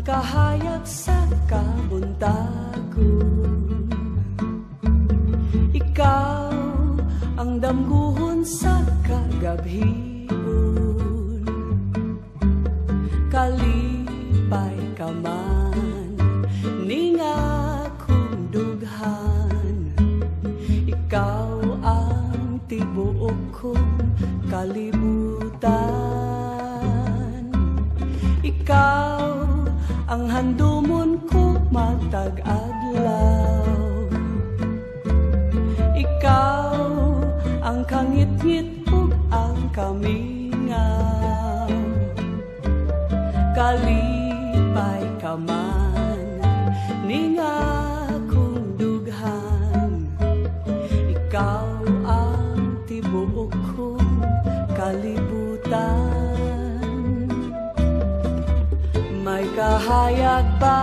Kahayag sa kabuntagon, ikaw ang damguhon sa kagabhion. Kalipay ka man ning akong dughan, ikaw ang tibuok kong kalibutan. Ikaw ang handumon ko matag adlaw, ikaw ang kangit-ngit ug ang kamingaw. Kalipay ka man ning akong dughan, ikaw ang tibuok kong kalibutan. May kahayag ba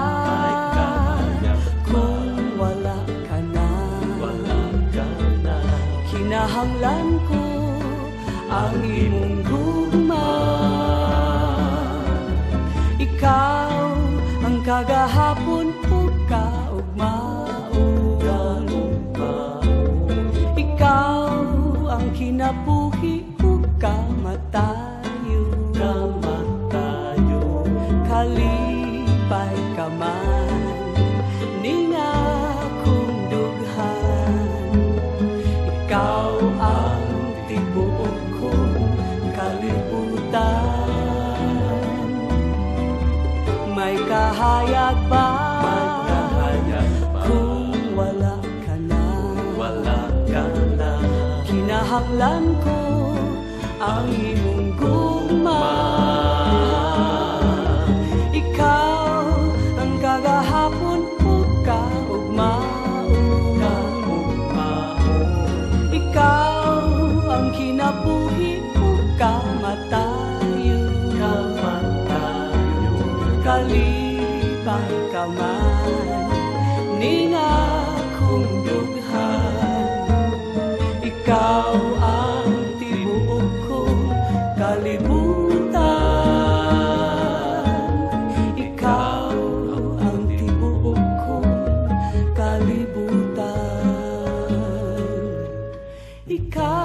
kung wala ka na? Kinahanglan ko ang imong gugma. Ikaw ang kagahapon ug kaugmaon. Ikaw ang kinabuhi ug kamatayon. Kalipay ka man ning akong dughan, ikaw ang tibuok kong kalibutan. May kahayag ba kung wala ka na? Kinahanglan ko ang imong gugma. Ikaw ang kagahapon ug kaugmaon. Ikaw ang kinabuhi ug kamatayon. Kalipay ka man ning akong dughan, ikaw ang tibuok kong kalibutan. Ikaw